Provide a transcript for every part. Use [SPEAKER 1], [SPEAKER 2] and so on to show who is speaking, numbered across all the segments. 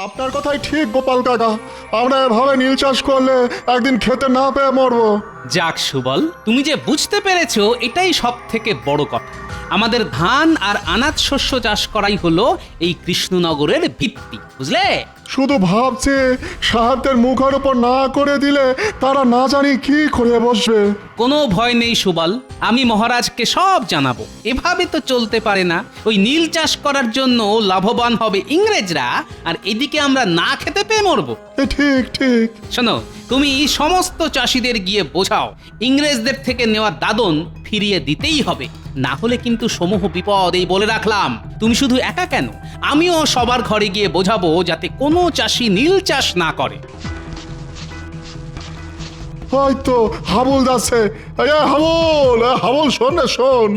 [SPEAKER 1] আপনার কথাই ঠিক গোপাল কাকা, আমরা এভাবে নীল চাষ করলে একদিন খেতে না পেয়ে মরবো।
[SPEAKER 2] যাক সুবল, তুমি যে বুঝতে পেরেছো এটাই সব থেকে বড় কথা। আমাদের ধান আর আনাজ শস্য চাষ করাই হলো এই কৃষ্ণনগরের ভিত্তি, বুঝলে?
[SPEAKER 1] শুধু ভাবছে সাহায্যের মুখের উপর না করে দিলে তারা না জানি কি করে বসবে।
[SPEAKER 2] কোনো ভয় নেই সুবল, আমি মহারাজকে সব জানাবো। এভাবে তো চলতে পারে না। ওই নীল চাষ করার জন্য লাভবান হবে ইংরেজরা, আর এদিকে আমরা না খেতে পেয়ে মরবো।
[SPEAKER 1] ঠিক ঠিক।
[SPEAKER 2] শোনো, তুমি সমস্ত চাষিদের গিয়ে বোঝাও ইংরেজদের থেকে নেওয়া দাদন ফিরিয়ে দিতেই হবে, না হলে কিন্তু সমূহ বিপদ। এই বলে রাখলাম, তুমি শুধু একা কেন, আমিও সবার ঘরে গিয়ে বোঝাবো যাতে কোনো চাষি নীল চাষ না করে।
[SPEAKER 1] হয়তো হাবুল যাচ্ছে। হাবুল, হাবুল শোন না, শোন।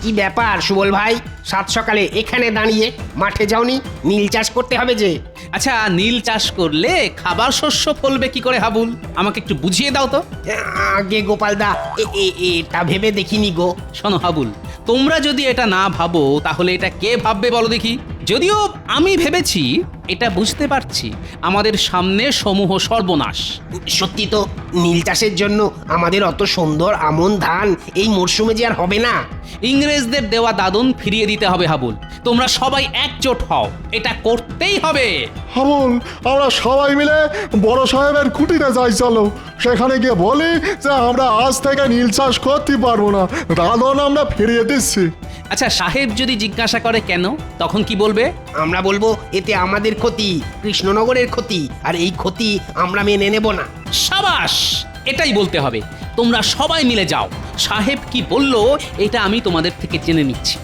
[SPEAKER 3] কি ব্যাপার সুবল ভাই, সাত সকালে এখানে দাঁড়িয়ে মাঠে যাওনি? নীল চাষ করতে হবে যে।
[SPEAKER 2] আচ্ছা, নীল চাষ করলে খাবার শস্য ফলবে কি করে হাবুল? আমাকে একটু বুঝিয়ে দাও তো।
[SPEAKER 3] আগে গোপালদা, এটা ভেবে দেখিনি গো।
[SPEAKER 2] শোনো হাবুল, তোমরা যদি এটা না ভাবো তাহলে এটা কে ভাববে বলো দেখি? যদিও আমি ভেবেছি, এটা বুঝতে পারছি আমাদের সামনে সমূহ সর্বনাশ।
[SPEAKER 3] সত্যি তো, নীল চাষের জন্য আমাদের অত সুন্দর আমন ধান এই মরশুমে যে আর হবে না।
[SPEAKER 2] ইংরেজদের দেওয়া দাদন ফিরিয়ে দিতে হবে হাবুল। তোমরা সবাই একজোট হও, এটা করতেই হবে।
[SPEAKER 1] হাবুল, আমরা সবাই মিলে বড় সাহেবের কুটিতে যাই, চলো। সেখানে গিয়ে বলি যে আমরা আজ থেকে নীল চাষ করতে পারবো না, দাদন আমরা ফিরিয়ে দিচ্ছি।
[SPEAKER 2] আচ্ছা, সাহেব যদি জিজ্ঞাসা করে কেন, তখন কি বলবে?
[SPEAKER 3] আমরা বলবো এতে আমাদের ক্ষতি, কৃষ্ণনগরের ক্ষতি, আর এই ক্ষতি আমরা মেনে নেব না।
[SPEAKER 2] সাবাস, এটাই বলতে হবে। তোমরা সবাই মিলে যাও, সাহেব কি বললো এটা আমি তোমাদের থেকে জেনে নিচ্ছি।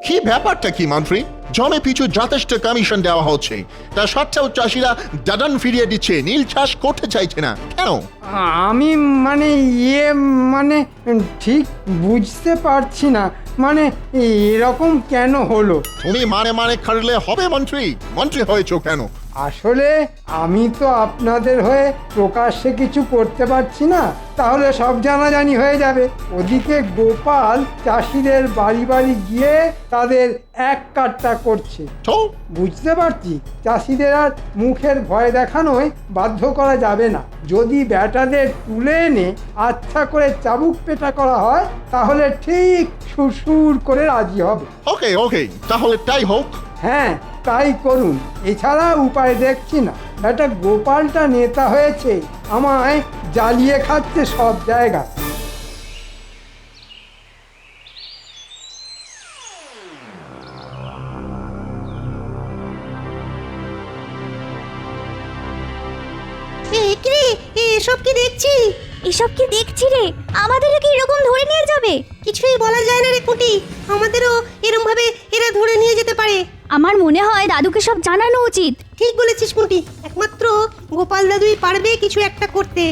[SPEAKER 4] কি ব্যাপারটা কি মন্ত্রী? জমে পিছু যথেষ্ট কমিশন দেওয়া হচ্ছে, তা সত্ত্বেও চাষিরা দাদন ফিরিয়ে দিচ্ছে, নীল চাষ করতে চাইছে না কেন?
[SPEAKER 5] আমি মানে ঠিক বুঝতে পারছি না, মানে এরকম কেন হলো।
[SPEAKER 4] তুমি মানে খাটলে হবে মন্ত্রী? মন্ত্রী হয়েছো কেন?
[SPEAKER 5] আসলে আমি তো আপনাদের হয়ে প্রকাশ্যে কিছু করতে পারছি না, তাহলে সব জানাজানি হয়ে যাবে। ওদিকে গোপাল চাষিদের বাড়ি বাড়ি গিয়ে তাদের এক কাট্টা করছে।
[SPEAKER 4] তো
[SPEAKER 5] বুঝতে পারছি চাষিদের আর মুখের ভয় দেখানোয় বাধ্য করা যাবে না। যদি ব্যাটাদের তুলে এনে আচ্ছা করে চাবুক পেটা করা হয় তাহলে ঠিক সুরসুর করে রাজি হবে।
[SPEAKER 4] ওকে ওকে, তাহলে তাই হোক।
[SPEAKER 5] হ্যাঁ, তাই করুন, এছাড়া উপায় দেখছি না। ব্যাটা গোপালটা নেতা হয়েছে, আমায় জ্বালিয়ে খাচ্ছে সব জায়গায়।
[SPEAKER 6] এসব কি দেখছি? এসব কি দেখছি রে? আমাদেরও কি এরকম ধরে নিয়ে যাবে? কিছুই বলা যায় না রে কুটি, আমাদেরও এরকম ভাবে এরা ধরে নিয়ে যেতে পারে। আমার মনে হয় দাদুকে সব জানানো উচিত। ঠিক বলেছিস কুটি, একমাত্র গোপাল দাদুই পারবে কিছু একটা করতে।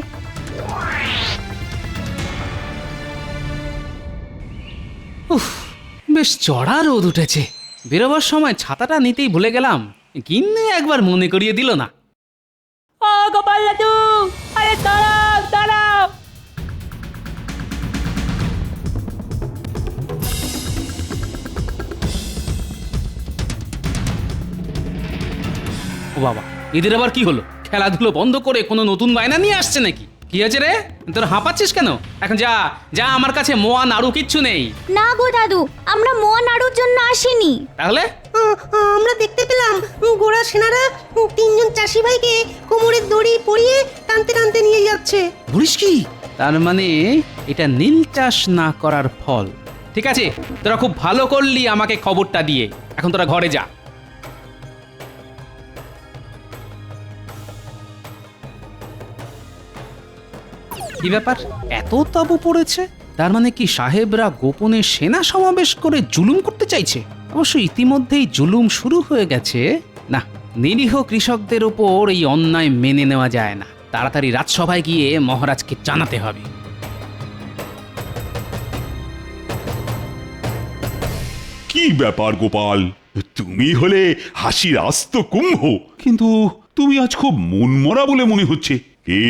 [SPEAKER 2] উফ, বেশ চড়া রোদ উঠেছে। বেরোবার সময় ছাতাটা নিতেই ভুলে গেলাম, কিন্তু একবার মনে করিয়ে দিল না। ও গোপাল দাদু, আরে দাঁড়াও দাঁড়াও। ও বাবা, এদের আবার কি হলো? খেলাধুলো বন্ধ করে কোনো নতুন বায়না নিয়ে আসছে নাকি? কি হয়েছে রে, তোর হাঁপাচ্ছিস কেন? এখন যা যা, আমার কাছে মোয়া নাড়ু কিচ্ছু নেই।
[SPEAKER 6] না গো দাদু, আমরা মোয়া নাড়ুর জন্য আসিনি।
[SPEAKER 2] তাহলে
[SPEAKER 7] আমরা দেখতে পেলাম গোড়া সেনারা তিনজন চাষি ভাইকে কোমরের দড়ি পরিয়ে টানতে টানতে নিয়ে যাচ্ছে।
[SPEAKER 2] বলিস কি? তার মানে এটা নীল চাষ না করার ফল। ঠিক আছে, তোরা খুব ভালো করলি আমাকে খবরটা দিয়ে। এখন তোরা ঘরে যা। কি ব্যাপার, এত তাবু পড়েছে? তার মানে কি সাহেবরা গোপনে সেনা সমাবেশ করে জুলুম করতে চাইছে? অবশ্য ইতিমধ্যেই জুলুম শুরু হয়ে গেছে। না, নিরীহ কৃষকদের ওপর এই অন্যায় মেনে নেওয়া যায় না। তাড়াতাড়ি রাজসভায় গিয়ে মহারাজকে জানাতে হবে।
[SPEAKER 8] কি ব্যাপার গোপাল, তুমি হলে হাসির আস্ত কুম্ভ, কিন্তু তুমি আজ খুব মনমরা বলে মনে হচ্ছে। এ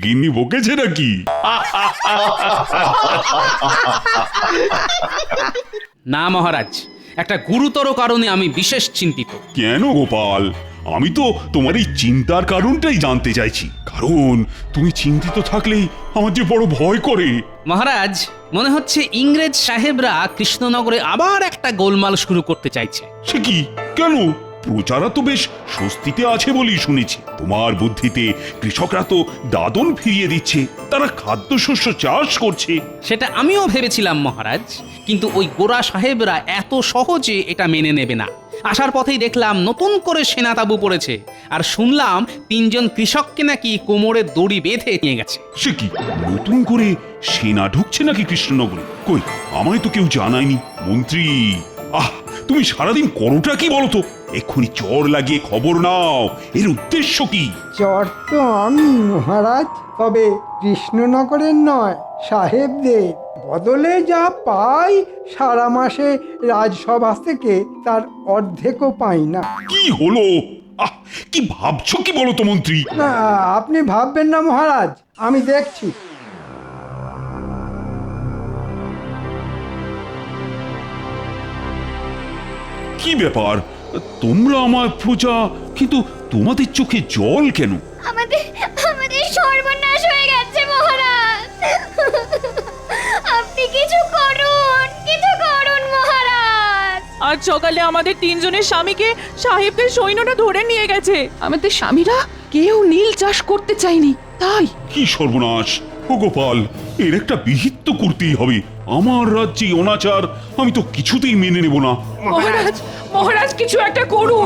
[SPEAKER 8] গিন্নি বকেছে নাকি?
[SPEAKER 2] না মহারাজ, একটা গুরুতর কারণে আমি বিশেষ চিন্তিত।
[SPEAKER 8] কেন গোপাল? আমি তো তোমার এই চিন্তার কারণটাই জানতে চাইছি। কারণ তুমি চিন্তিত থাকলেই আমার যে বড় ভয় করে।
[SPEAKER 2] মহারাজ, মনে হচ্ছে ইংরেজ সাহেবরা কৃষ্ণনগরে আবার একটা গোলমাল শুরু করতে চাইছে।
[SPEAKER 8] সে কি? কেন? প্রজারা তো বেশ স্বস্তিতে আছে বলেই শুনেছি। তোমার বুদ্ধিতে কৃষকরা তো দাদন ফিরিয়ে দিচ্ছে, তারা খাদ্যশস্য চাষ করছে।
[SPEAKER 2] সেটা আমিও ভেবেছিলাম মহারাজ, কিন্তু ওই গোরা সাহেবরা এত সহজে এটা মেনে নেবে না। আসার পথেই দেখলাম নতুন করে সেনা তাঁবু পড়েছে, আর শুনলাম 3 জন কৃষককে নাকি কোমরে দড়ি বেঁধে নিয়ে গেছে।
[SPEAKER 8] সে কি? নতুন করে সেনা ঢুকছে নাকি কৃষ্ণনগরে? কই, আমায় তো কেউ জানায়নি। মন্ত্রী, তুমি সারাদিন করোটা কি বলো তো? এক্ষুনি চর লাগিয়ে খবর নাও, এর উদ্দেশ্য কি?
[SPEAKER 5] চর তো আমি মহারাজ, তবে কৃষ্ণনগরের নয়, সাহেবদের। বদলে যা পাই সারা মাসে রাজসভা থেকে তার অর্ধেকও পাই না।
[SPEAKER 8] কি হলো? কি ভাবছো কি বলো তো মন্ত্রী?
[SPEAKER 5] না, আপনি ভাববেন না মহারাজ, আমি দেখছি।
[SPEAKER 8] কি ব্যাপার? তোমরা আমার প্রজা, কিন্তু তোমাদের চোখে জল কেন?
[SPEAKER 6] আমাদের সর্বনাশ হয়ে গেছে মহারাজ। আপনি কিছু করুন মহারাজ।
[SPEAKER 9] আজ সকালে আমাদের 3 জনের স্বামীকে সাহেবদের সৈন্যরা ধরে নিয়ে গেছে। আমাদের স্বামীরা কেউ নীল চাষ করতে চায়নি, তাই।
[SPEAKER 8] কি সর্বনাশ! ও গোপাল, এর একটা বিহিত তো করতেই হবে। আমার রাজ্যে অনাচার আমি তো কিছুতেই মেনে নেব না।
[SPEAKER 9] মহারাজ কিছু একটা করুন।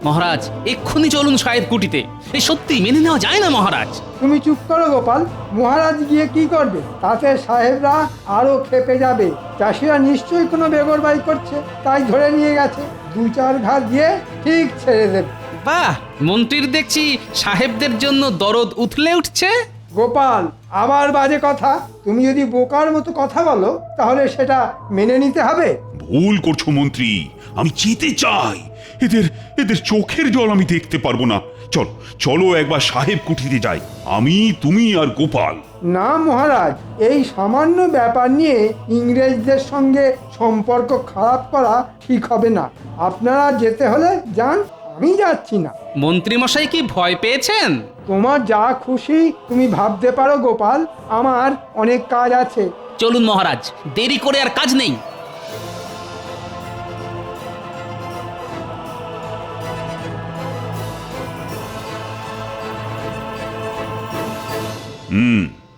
[SPEAKER 2] মহারাজ, এক্ষুনি চলুন সাহেব কুটিতে। এই সত্যি মেনে নেওয়া যায় না মহারাজ।
[SPEAKER 5] তুমি চুপ করো গোপাল, মহারাজ গিয়ে কি করবে? তাতে সাহেবরা আরো ক্ষেপে যাবে। চাষিরা নিশ্চয়ই কোনো বেগরবাই করছে, তাই ধরে নিয়ে গেছে। 2-4 ঘা দিয়ে ঠিক ছেড়ে দেবে।
[SPEAKER 2] বাহ, মন্ত্রীর দেখছি সাহেবদের জন্য দরদ উথলে উঠছে।
[SPEAKER 5] গোপাল, আবার বাজে কথা। তুমি যদি বোকার মতো কথা বলো তাহলে সেটা মেনে নিতে হবে।
[SPEAKER 8] ভুল করছো মন্ত্রী, আমি যেতে চাই। এদের চোখের জল আমি দেখতে পারবো না। চলো চলো একবার সাহেব কুঠিতে যাই, আমি, তুমি আর গোপাল।
[SPEAKER 5] না মহারাজ, এই সামান্য ব্যাপার নিয়ে ইংরেজদের সঙ্গে সম্পর্ক খারাপ করা ঠিক হবে না। আপনারা যেতে হলে যান, আমি যাচ্ছি না।
[SPEAKER 2] মন্ত্রী মশাই কি ভয় পেয়েছেন?
[SPEAKER 5] তোমার যা খুশি তুমি ভাবতে পারো গোপাল, আমার অনেক কাজ আছে।
[SPEAKER 2] চলুন মহারাজ, দেরি করে আর কাজ নেই।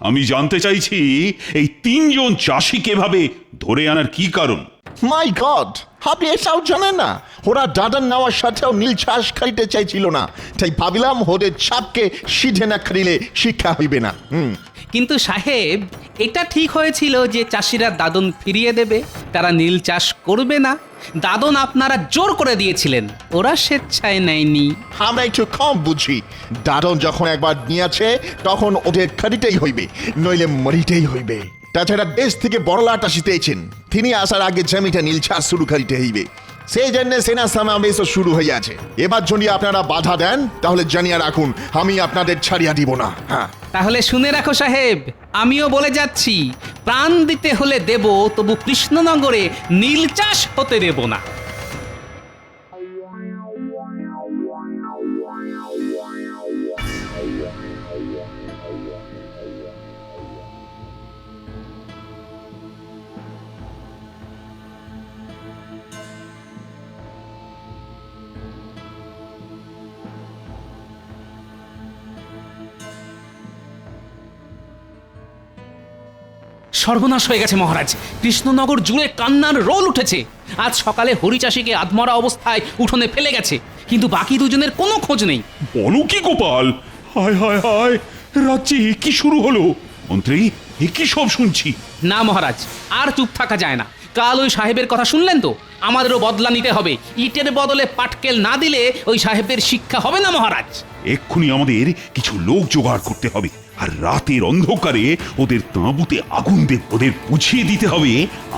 [SPEAKER 8] আমি জানতে চাইছি এই 3 জন চাষিকে এভাবে ধরে আনার কি কারণ?
[SPEAKER 4] মাই গড, আপনি এটাও জানেন না? ওরা দাদন নেওয়ার সাথেও নীল চাষ খাইতে চাইছিল না, তাই ভাবিলাম ওদের চাপকে সিধে না খাইলে শিক্ষা হইবে না।
[SPEAKER 2] কিন্তু সাহেব, এটা ঠিক হয়েছিল যে চাষিরা দাদন ফিরিয়ে দেবে, তারা নীল চাষ করবে না। দাদন আপনারা জোর করে দিয়েছিলেন, ওরা স্বেচ্ছায় নেয়নি।
[SPEAKER 4] আমরা একটু কম বুঝি। দাদন যখন একবার নিয়েছে তখন ওদের খাদিতেই হইবে, নইলে মরিতেই হইবে। তাছাড়া দেশ থেকে বড়লাট আসিতেছেন, তিনি আসার আগে জমিটা নীল চাষ শুরু করিতে হইবে। সেই জন্য সেনা সমাবেশ শুরু হইয়াছে। এবার যদি আপনারা বাধা দেন তাহলে জানিয়া রাখুন, আমি আপনাদের ছাড়িয়া দিব না। হ্যাঁ,
[SPEAKER 2] তাহলে শুনে রাখো সাহেব, আমিও বলে যাচ্ছি, প্রাণ দিতে হলে দেব, তবু কৃষ্ণনগরে নীল চাষ হতে দেব না। সর্বনাশ হয়ে গেছে মহারাজ, কৃষ্ণনগর জুড়ে কান্নার রোল উঠেছে। আজ সকালে হরিচাষীকে আধমরা অবস্থায় উঠোনে ফেলে গেছে, কিন্তু বাকি 2 জনের কোনো খোঁজ নেই।
[SPEAKER 8] বলো কি গোপাল? হায় হায় হায়, রাজ্যে কি শুরু হলো? মন্ত্রী, এ কি সব শুনছি?
[SPEAKER 2] না মহারাজ, আর চুপ থাকা যায় না। কাল ওই সাহেবের কথা শুনলেন তো, আমাদেরও বদলা নিতে হবে। ইটের বদলে পাটকেল না দিলে ওই সাহেবদের শিক্ষা হবে না মহারাজ।
[SPEAKER 8] এক্ষুনি আমাদের কিছু লোক জোগাড় করতে হবে, আর রাতের অন্ধকারে ওদের তাঁবুতে আগুন দেব। ওদের বুঝিয়ে দিতে হবে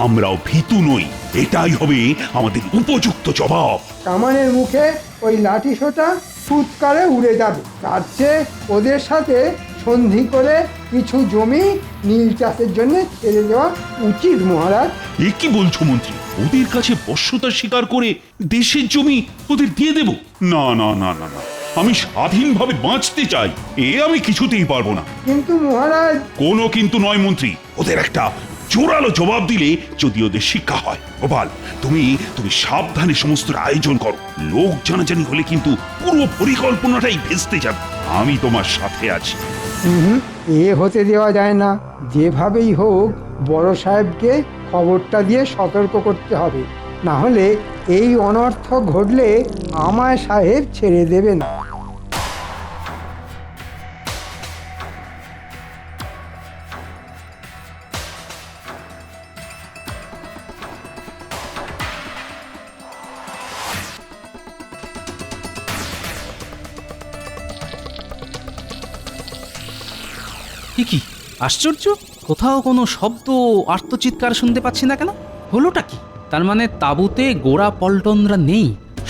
[SPEAKER 8] আমরাও ভীতু নই। এটাই হবে আমাদের উপযুক্ত জবাব।
[SPEAKER 5] কামানের মুখে ওই লাঠি সোটা ছুটকারে উড়ে যাবে। তার চেয়ে ওদের সাথে সন্ধি করে কিছু জমি নীল চাষের জন্য ছেড়ে দেওয়া উচিত মহারাজ।
[SPEAKER 8] এ কি বলছো মন্ত্রী? ওদের কাছে বশ্যতা স্বীকার করে দেশের জমি ওদের দিয়ে দেব? না না না না না, আমি স্বাধীনভাবে বাঁচতে চাই, এ আমি কিছুতেই পারবো না।
[SPEAKER 5] কিন্তু মহারাজ,
[SPEAKER 8] কোনো কিন্তু নয় মন্ত্রী, ওদের একটা জোরালো জবাব দিলে যদি ওদের শিক্ষা হয়। গোপাল, তুমি তুমি সাবধানে সমস্ত আয়োজন করো। লোক জানাজানি হলে কিন্তু পুরো পরিকল্পনাটাই ভেস্তে যাবে। আমি তোমার সাথে আছি।
[SPEAKER 5] এ হতে দেওয়া যায় না। যেভাবেই হোক বড় সাহেবকে খবরটা দিয়ে সতর্ক করতে হবে, না হলে এই অনর্থ ঘটলে আমায় সাহেব ছেড়ে দেবে না।
[SPEAKER 2] কি আশ্চর্য, কোথাও কোনো শব্দ আর্তচিৎকার শুনতে পাচ্ছি না কেন? হলোটা কি? তার মানে তাঁবুতে গোড়া পল্টনরা নেই।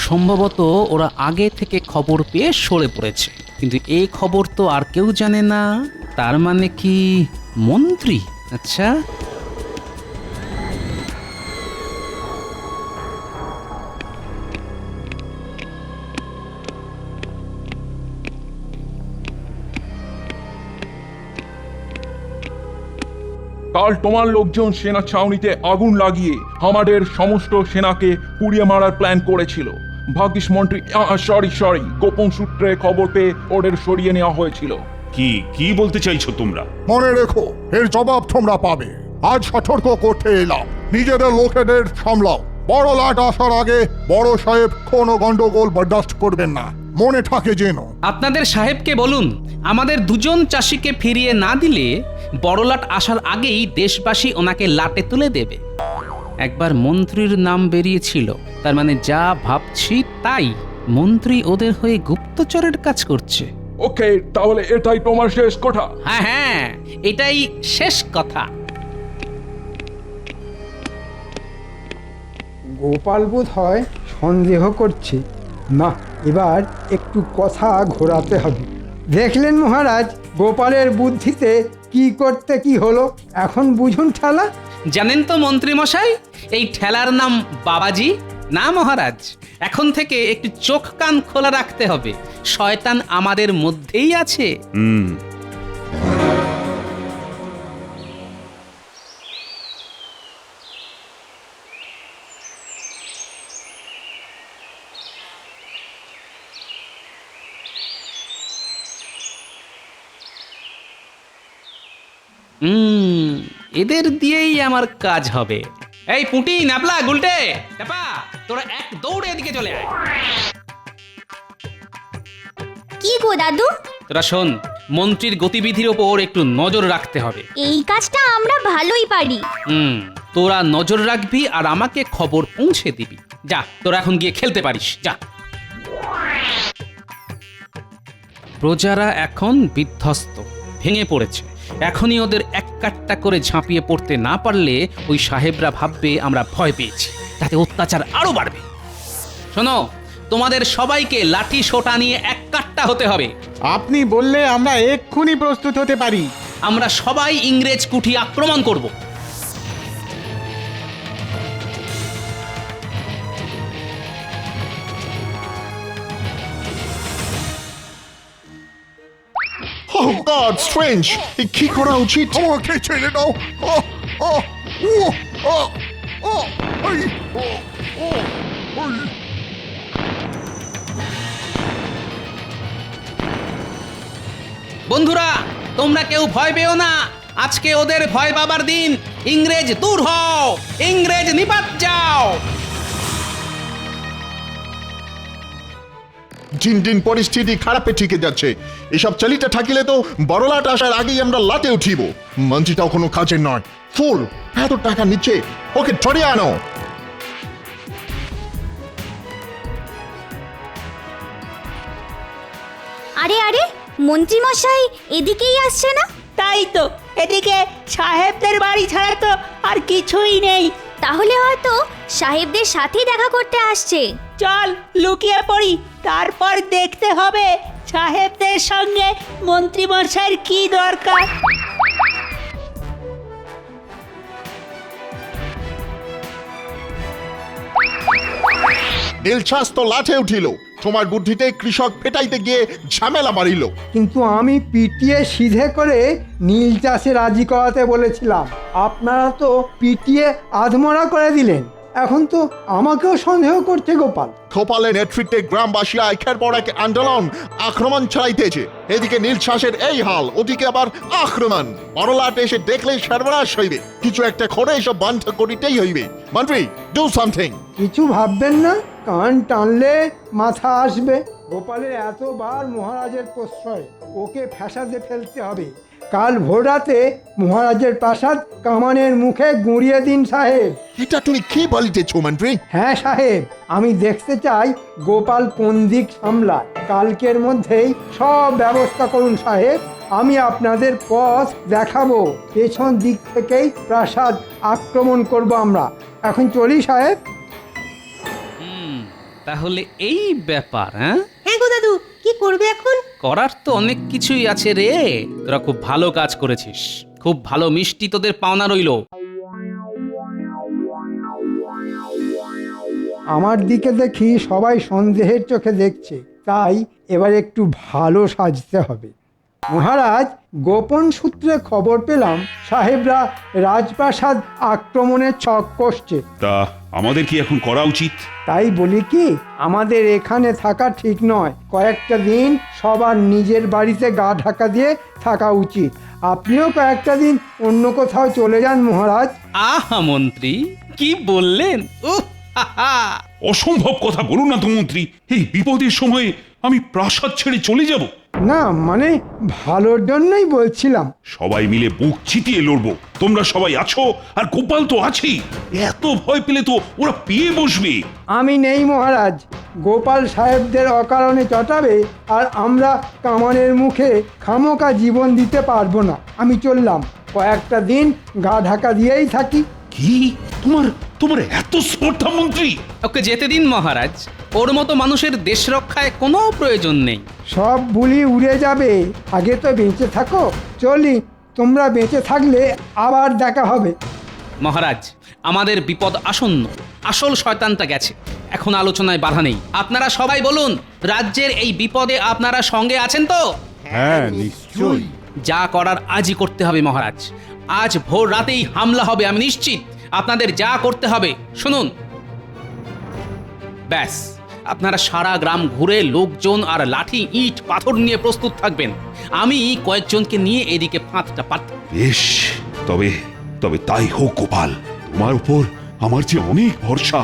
[SPEAKER 2] সম্ভবত ওরা আগে থেকে খবর পেয়ে সরে পড়েছে, কিন্তু এই খবর তো আর কেউ জানে না। তার মানে কি মন্ত্রী? আচ্ছা,
[SPEAKER 10] কাল তোমার লোকজন সেনা ছাউনিতে আগুন লাগিয়ে আমাদের সমস্ত সেনাকে পুড়িয়ে মারার প্ল্যান করেছিল। ভাগ্যিস মন্ত্রী সরি গোপন সূত্রে খবর পেয়ে ওদের সরিয়ে নেওয়া হয়েছিল।
[SPEAKER 8] কি কি বলতে চাইছো তোমরা?
[SPEAKER 1] মনে রেখো, এর জবাব তোমরা পাবে। আজ সতর্ক করতে এলাম, নিজেদের লোকেদের সামলাও। বড় লাট আসার আগে বড় সাহেব কোনো গন্ডগোল বরদাস্ত করবেন না, মনে থাকে যেন।
[SPEAKER 2] আপনাদের সাহেবকে বলুন আমাদের দুজন চাষিকে ফিরিয়ে না দিলে বড়লাট আসার আগেই দেশবাসী ওনাকে লাটে তুলে দেবে। একবার মন্ত্রীর নাম বেরিয়েছিল, তার মানে যা ভাবছি তাই। মন্ত্রী ওদের হয়ে গুপ্তচরের কাজ করছে।
[SPEAKER 10] ওকে, তাহলে এটাই তোমার শেষ কথা?
[SPEAKER 2] হ্যাঁ হ্যাঁ, এটাই শেষ কথা।
[SPEAKER 5] গোপাল বোধ হয় সন্দেহ করছে। না, এবার একটু কথা ঘোরাতে হবে। দেখলেন মহারাজ, গোপালের বুদ্ধিতে কি করতে কি হলো। এখন বুঝুন ঠেলা।
[SPEAKER 2] জানেন তো মন্ত্রী মশাই, এই ঠেলার নাম বাবাজি। না মহারাজ, এখন থেকে একটু চোখ কান খোলা রাখতে হবে। শয়তান আমাদের মধ্যেই আছে। এদের দিয়েই আমার কাজ হবে। এই পুঁটি, নাপলা, গুলটে, টাপা, তোরা এক দৌড়ে এদিকে চলে আয়।
[SPEAKER 6] কি গো দাদু?
[SPEAKER 2] তোরা শোন, মন্ত্রীর গতিবিধির ওপর একটু নজর রাখতে হবে।
[SPEAKER 6] এই কাজটা আমরা ভালোই পারি।
[SPEAKER 2] তোরা নজর রাখবি আর আমাকে খবর পৌঁছে দিবি। যা, তোরা এখন গিয়ে খেলতে পারিস, যা। প্রজারা এখন বিধ্বস্ত, ভেঙে পড়েছে। এখনই ওদের এক কাট্টা করে ঝাঁপিয়ে পড়তে না পারলে ওই সাহেবরা ভাববে আমরা ভয় পেয়েছি, তাতে অত্যাচার আরো বাড়বে। শোনো, তোমাদের সবাইকে লাঠি সোটা নিয়ে এক কাট্টা হতে হবে।
[SPEAKER 11] আপনি বললে আমরা এক্ষুনি প্রস্তুত হতে পারি।
[SPEAKER 2] আমরা সবাই ইংরেজ কুঠি আক্রমণ করব।
[SPEAKER 4] Oh God, strange! কি করা উচিত?
[SPEAKER 1] আমাকে ছেড়ে দাও।
[SPEAKER 2] বন্ধুরা, তোমরা কেউ ভয় পেও না। আজকে ওদের ভয় পাবার দিন। ইংরেজ দূর হও, ইংরেজ নিপাত যাও।
[SPEAKER 4] দিন দিন পরিস্থিতি খারাপে ঠিকে যাচ্ছে। এসব চালিতে থাকিলে তো বড়লাট আসার আগেই আমরা লাটে উঠিব। মন্ত্রীটাও কোনো কাজের নয়, ফুল। এত টাকা নিচ্ছে, ওকে ধরে আনো।
[SPEAKER 6] আরে আরে, মন্ত্রী মশাই এদিকেই আসছে না?
[SPEAKER 7] তাই তো, এদিকে সাহেবদের বাড়ি ছাড়া তো আর কিছুই নেই।
[SPEAKER 6] তাহলে হয়তো সাহেবদের সাথেই দেখা করতে আসছে।
[SPEAKER 7] চল লুকিয়ে পড়ি, তারপর দেখতে হবে সাহেবদের সঙ্গে মন্ত্রী মশাইয়ের কি দরকার।
[SPEAKER 4] নীলছাস তো লাঠে উঠিল, তোমার বুদ্ধিতে কৃষক পেটাইতে গিয়ে ঝামেলা বাড়িল।
[SPEAKER 5] কিন্তু আমি পিটিয়ে সিধে করে নীল চাষে রাজি করাতে বলেছিলাম, আপনারা তো পিটিয়ে আধমরা করে দিলেন। এখন তো আমাকেও সন্দেহ করছে গোপাল।
[SPEAKER 4] গোপালের নেতৃত্বে গ্রামবাসীরা একের পর এক আন্দোলন আক্রমণ চালাইতেছে। এদিকে নীলছাসের এই হাল, ওদিকে আবার আক্রমণ। বড়লাট এসে দেখলে সর্বনাশ হইবে, কিছু একটা করে এসব বন্ধ করিতেই হইবে। মন্ত্রী, ডু সামথিং।
[SPEAKER 5] কিছু ভাববেন না, কান টানলে মাথা আসবে। গোপালের এতবার মহারাজের প্রশ্রয়, ওকে ফ্যাসাদে ফেলতে হবে। কাল ভোররাতে মহারাজের প্রাসাদ কামানের মুখে গুঁড়িয়ে দিন সাহেব।
[SPEAKER 4] এটা তুমি কি বলিতেছ মন্ত্রী?
[SPEAKER 5] হ্যাঁ সাহেব, আমি দেখতে চাই গোপাল কোন দিক সামলায়। কালকের মধ্যেই সব ব্যবস্থা করুন সাহেব, আমি আপনাদের পথ দেখাবো। পেছন দিক থেকেই প্রাসাদ আক্রমণ করব আমরা। এখন চলি সাহেব।
[SPEAKER 2] তাহলে এই ব্যাপার, হ্যাঁ?
[SPEAKER 7] হ্যাঁ গো দাদু, কি করবে এখন?
[SPEAKER 2] করার তো অনেক কিছুই আছে রে। তোরা খুব ভালো কাজ করেছিস, খুব ভালো মিষ্টি তোদের পাওনা রইলো।
[SPEAKER 5] আমার দিকে দেখি সবাই সন্দেহের চোখে দেখছে, তাই এবার একটু ভালো সাজতে হবে। মহারাজ, গোপন সূত্রে খবর পেলাম সাহেবরা রাজপ্রাসাদ আক্রমণের ছক কষছে।
[SPEAKER 8] তা আমাদের কি এখন করা উচিত?
[SPEAKER 5] তাই বলি কি, আমাদের এখানে থাকা ঠিক নয়। কয়েকটা দিন সবার নিজের বাড়িতে গা ঢাকা দিয়ে থাকা উচিত। আপনিও কয়েকটা দিন অন্য কোথাও চলে যান মহারাজ।
[SPEAKER 2] আহা মন্ত্রী, কি বললেন!
[SPEAKER 8] অসম্ভব কথা বলুন না তো মন্ত্রী। এই বিপদের সময়ে আমি প্রাসাদ ছেড়ে চলে যাব?
[SPEAKER 5] না মানে ভালোর জন্যই বলছিলাম।
[SPEAKER 8] সবাই মিলে বুক চিতিয়ে লড়বো। তোমরা সবাই আছো, আর গোপাল তো আছেই। এত ভয় পেলে তো ওরা পেয়ে বসবে।
[SPEAKER 5] আমি নেই মহারাজ, গোপাল সাহেবদের অকারণে চটাবে, আর আমরা কামানের মুখে খামোকা জীবন দিতে পারবো না। আমি চললাম, কয়েকটা দিন গা ঢাকা দিয়েই থাকি।
[SPEAKER 8] কি তোমার তোমার এত স্পর্ধা মন্ত্রী?
[SPEAKER 2] ওকে যেতে দিন মহারাজ, ওর মতো মানুষের দেশ রক্ষায় কোনো প্রয়োজন নেই।
[SPEAKER 5] সব ভুলি উড়ে যাবে, আগে তো বেঁচে থাকো। চলি, তোমরা বেঁচে থাকলে আবার দেখা হবে।
[SPEAKER 2] মহারাজ, আমাদের বিপদ আসন্ন, আসল শয়তানটা গেছে। এখন আলোচনায় বাধা নেই। আপনারা সবাই বলুন, রাজ্যের এই বিপদে আপনারা সঙ্গে আছেন তো?
[SPEAKER 1] হ্যাঁ নিশ্চয়ই।
[SPEAKER 2] যা করার আজই করতে হবে মহারাজ। আজ ভোর রাতেই হামলা হবে, আমি নিশ্চিত। আপনাদের যা করতে হবে শুনুন। ব্যাস, আপনারা সারা গ্রাম ঘুরে লোকজন আর লাঠি ইট পাথর নিয়ে প্রস্তুত থাকবেন। আমি কয়েকজনকে নিয়ে এদিকে ফাঁদটা পাতব।
[SPEAKER 8] বেশ, তবে তবে তাই হোক গোপাল। তোমার উপর আমার যে অনেক ভরসা।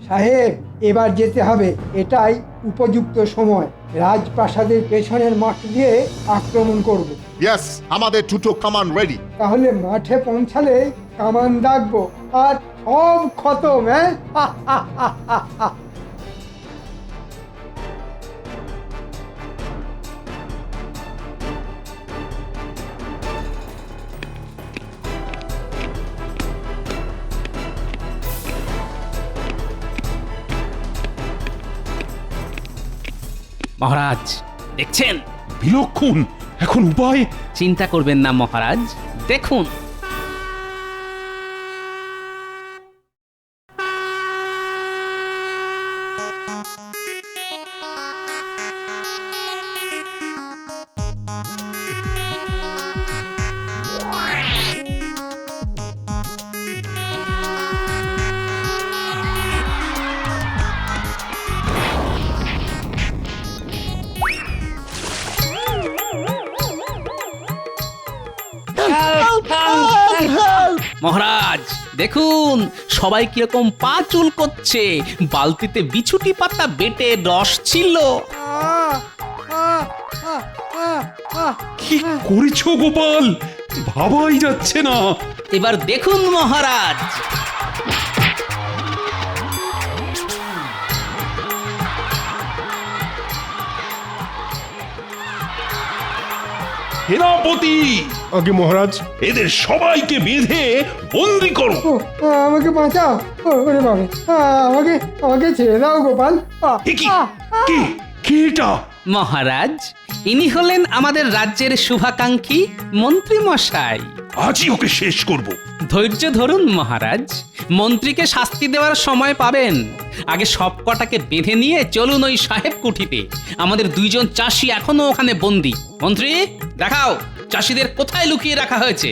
[SPEAKER 5] সাহেব, এবার যেতে হবে, এটাই উপযুক্ত সময়। রাজপ্রাসাদের পেছনের মাঠ দিয়ে আক্রমণ করব।
[SPEAKER 4] ইয়েস, আমাদের দুটো কামান রেডি।
[SPEAKER 5] তাহলে মাঠে পৌঁছালে কামান দাগবো, আর সব খতম। হ্যাঁ,
[SPEAKER 2] মহারাজ দেখছেন?
[SPEAKER 8] বিলক্ষণ। এখন উপায়?
[SPEAKER 2] চিন্তা করবেন না মহারাজ, দেখুন। মহারাজ দেখুন, সবাই কিরকম পা চুল করছে। বালতিতে বিছুটি পাতা বেটে রস ছিল।
[SPEAKER 8] কি করেছো গোপাল? ভাবাই যাচ্ছে না।
[SPEAKER 2] এবার দেখুন মহারাজ।
[SPEAKER 8] সেনাপতি
[SPEAKER 12] আগে মহারাজ,
[SPEAKER 8] এদের সবাইকে বেঁধে বন্দি করো।
[SPEAKER 5] ও আমাকে বাঁচাও, ওরে বাবা, আমাকে আমাকে ছেড়ে দাও গোপাল।
[SPEAKER 8] এ কি? কে কে এটা?
[SPEAKER 2] মহারাজ, ইনি হলেন আমাদের রাজ্যের শুভাকাঙ্ক্ষী মন্ত্রী মশাই।
[SPEAKER 8] আজই ওকে শেষ করব।
[SPEAKER 2] ধৈর্য ধরুন মহারাজ, মন্ত্রীকে শাস্তি দেওয়ার সময় পাবেন। আগে সব কটাকে বেঁধে নিয়ে চলুন ওই সাহেব কুঠিতে। আমাদের দুইজন চাষি এখনো ওখানে বন্দী। মন্ত্রী, দেখাও চাষিদের কোথায় লুকিয়ে রাখা হয়েছে।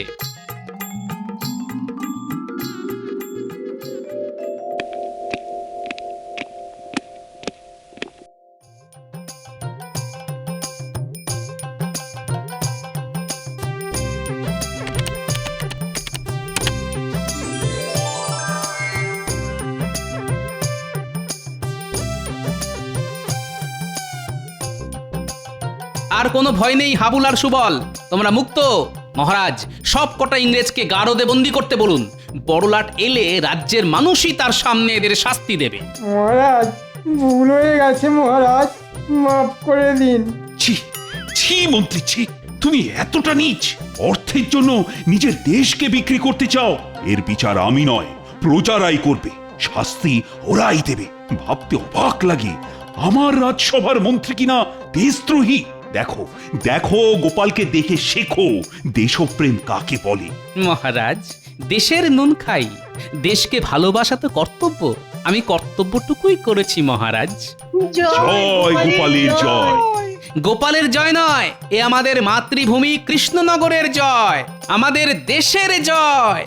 [SPEAKER 2] আর কোনো ভয় নেই হাবুল আর সুবল, তোমরা মুক্ত। মহারাজ, সব কটা ইংরেজকে গারদে বন্দি করতে বলুন। বড়লাট এলে রাজ্যের মানুষই তার সামনে এদের শাস্তি দেবে।
[SPEAKER 5] মহারাজ, ভুল হয়ে গেছে মহারাজ, মাফ করে দিন।
[SPEAKER 8] ছি ছি মন্ত্রী, ছি! তুমি এতটা নীচ! অর্থের জন্য নিজের দেশকে বিক্রি করতে চাও? এর বিচার আমি নয়, প্রজারাই করবে। শাস্তি ওরাই দেবে। ভাবতে অবাক লাগে, আমার রাজসভার মন্ত্রী কিনা দেশদ্রোহী। দেখো দেখো, গোপালকে দেখে শেখো দেশপ্রেম কাকে বলে।
[SPEAKER 2] মহারাজ, দেশের নুন খাই, দেশকে ভালোবাসা তো কর্তব্য। আমি কর্তব্যটুকুই করেছি মহারাজ।
[SPEAKER 8] জয় গোপালের জয়।
[SPEAKER 2] গোপালের জয় নয়, এ আমাদের মাতৃভূমি কৃষ্ণনগরের জয়, আমাদের দেশের জয়।